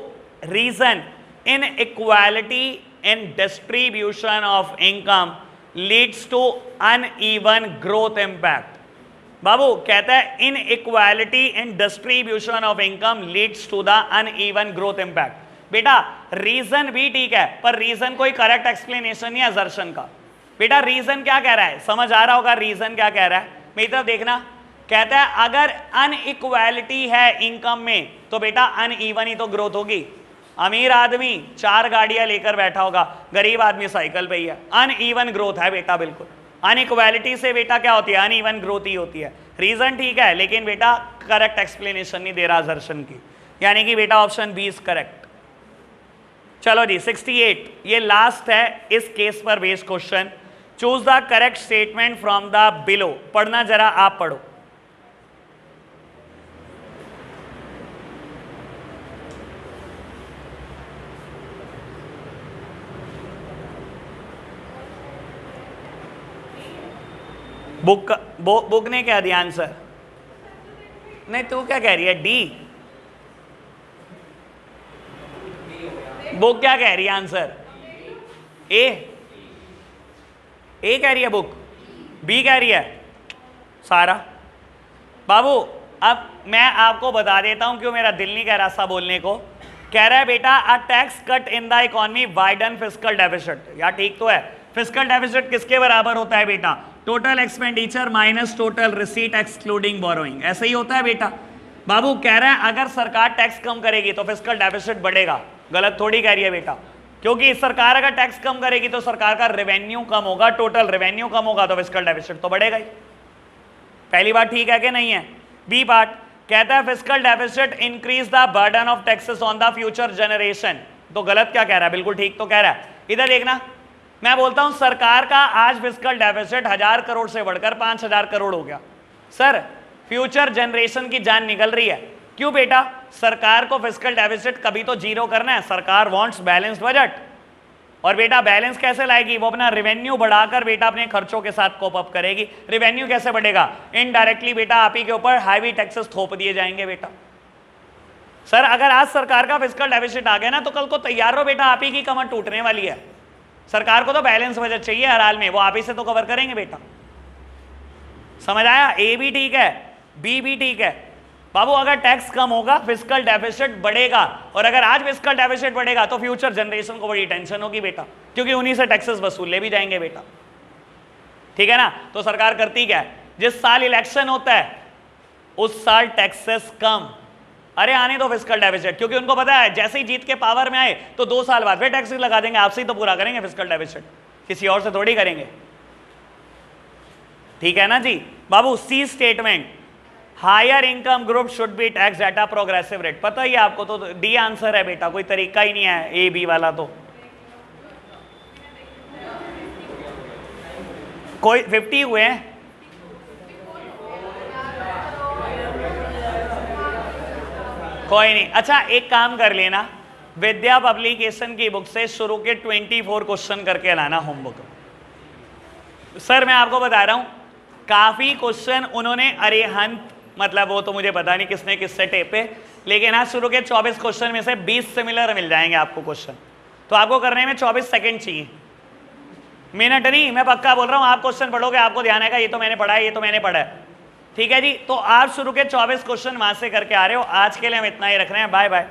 reason inequality in distribution of income leads to uneven growth impact. बाबू कहता है inequality in distribution of income leads to the uneven growth impact. बेटा रीजन भी ठीक है, पर रीजन कोई करेक्ट एक्सप्लेनेशन नहीं है असर्शन का। बेटा रीजन क्या कह रहा है, समझ आ रहा होगा रीजन क्या कह रहा है, मेरी तरफ देखना। कहता है अगर अनइक्वालिटी है इनकम में तो बेटा अनइवन ही तो ग्रोथ होगी। अमीर आदमी 4 गाड़ियां लेकर बैठा होगा, गरीब आदमी साइकिल पे ही है, अनइवन ग्रोथ है बेटा। बिल्कुल अनइक्वालिटी से बेटा क्या होती है, अनइवन ग्रोथ ही होती है। रीजन ठीक है लेकिन बेटा करेक्ट एक्सप्लेनेशन नहीं दे रहा असर्शन की, यानी कि बेटा ऑप्शन बी इज करेक्ट। चलो जी 68, ये लास्ट है इस केस पर based question. Choose the correct statement from the below. पढ़ना जरा, आप पढ़ो। बुक ने क्या दिया आंसर? नहीं, तू क्या कह रही है? डी। बुक क्या कह रही है आंसर? ए कह रही है बुक, बी कह रही है सारा। बाबू अब मैं आपको बता देता हूं क्यों मेरा दिल नहीं कह रहा सा बोलने को। कह रहा है बेटा अ tax cut in the economy widen fiscal deficit. यार ठीक तो है, फिस्कल डेफिसिट किसके बराबर होता है बेटा? Total expenditure minus total receipt excluding borrowing, ऐसे ही होता है बेटा। बाबू कह रहा है अगर सरकार टैक्स कम करेगी तो फिस्कल डेफिसिट बढ़ेगा। गलत थोड़ी कह रही है बेटा, क्योंकि सरकार अगर टैक्स कम करेगी तो सरकार का रेवेन्यू कम होगा, टोटल रेवेन्यू कम होगा तो फिस्कल डेफिसिट तो बढ़ेगा ही। पहली बात ठीक है कि नहीं है? बी पार्ट कहता है fiscal deficit increase the burden of taxes on the future generation. तो गलत क्या कह रहा है? बिल्कुल ठीक तो कह रहा है। इधर देखना, मैं बोलता हूं सरकार का आज फिस्कल डेफिसिट 1000 करोड़ से बढ़कर 5000 करोड़ हो गया। सर फ्यूचर जनरेशन की जान निकल रही है। क्यों बेटा? सरकार को फिस्कल डेफिसिट कभी तो जीरो करना है। सरकार वांट्स बैलेंस्ड बजट, और बेटा बैलेंस कैसे लाएगी? वो अपना रेवेन्यू बढ़ाकर बेटा अपने खर्चों के साथ कोप अप करेगी। रेवेन्यू कैसे बढ़ेगा? इनडायरेक्टली बेटा आप ही के ऊपर हाईवी टैक्सेस थोप दिए जाएंगे बेटा। सर अगर आज सरकार का फिस्कल डेफिसिट आ गया ना तो कल को तैयार हो बेटा, आप ही की कमर टूटने वाली है। सरकार को तो बैलेंस बजट चाहिए हर हाल में, वो आप ही से तो कवर करेंगे बेटा। समझ आया? ए भी ठीक है, बी भी ठीक है। बाबू अगर टैक्स कम होगा फिस्कल डेफिसिट बढ़ेगा, और अगर आज फिस्कल डेफिसिट बढ़ेगा तो फ्यूचर जनरेशन को बड़ी टेंशन होगी बेटा, क्योंकि उन्हीं से टैक्सेस वसूले भी जाएंगे बेटा। ठीक है ना? तो सरकार करती क्या है, जिस साल इलेक्शन होता है उस साल टैक्सेस कम, अरे आने दो फिस्कल डेफिसिट, क्योंकि उनको पता है जैसे ही जीत के पावर में आए तो 2 साल बाद फिर टैक्स लगा देंगे, आपसे ही तो पूरा करेंगे फिस्कल डेफिसिट, किसी और से थोड़ी करेंगे। ठीक है ना जी बाबू? C statement, higher income group should be tax at a progressive rate. पता ही आपको, तो डी आंसर है बेटा, कोई तरीका ही नहीं है ए बी वाला। तो कोई 50 हुए हैं? कोई नहीं। अच्छा एक काम कर लेना, विद्या पब्लिकेशन की बुक से शुरू के 24 क्वेश्चन करके लाना होमवर्क। सर मैं आपको बता रहा हूं काफी क्वेश्चन उन्होंने अरिहंत, मतलब वो तो मुझे पता नहीं किसने किससे टेपे, लेकिन आज शुरू के 24 क्वेश्चन में से 20 सिमिलर मिल जाएंगे आपको क्वेश्चन। तो आपको करने में 24 सेकंड चाहिए, मिनट नहीं। मैं पक्का बोल रहा हूं, आप क्वेश्चन पढ़ोगे आपको ध्यान आएगा ये तो मैंने पढ़ा है, ये तो मैंने पढ़ा है। ठीक है जी? तो आप शुरू के 24 क्वेश्चन वहां से करके आ रहे हो। आज के लिए हम इतना ही रख रहे हैं। Bye bye.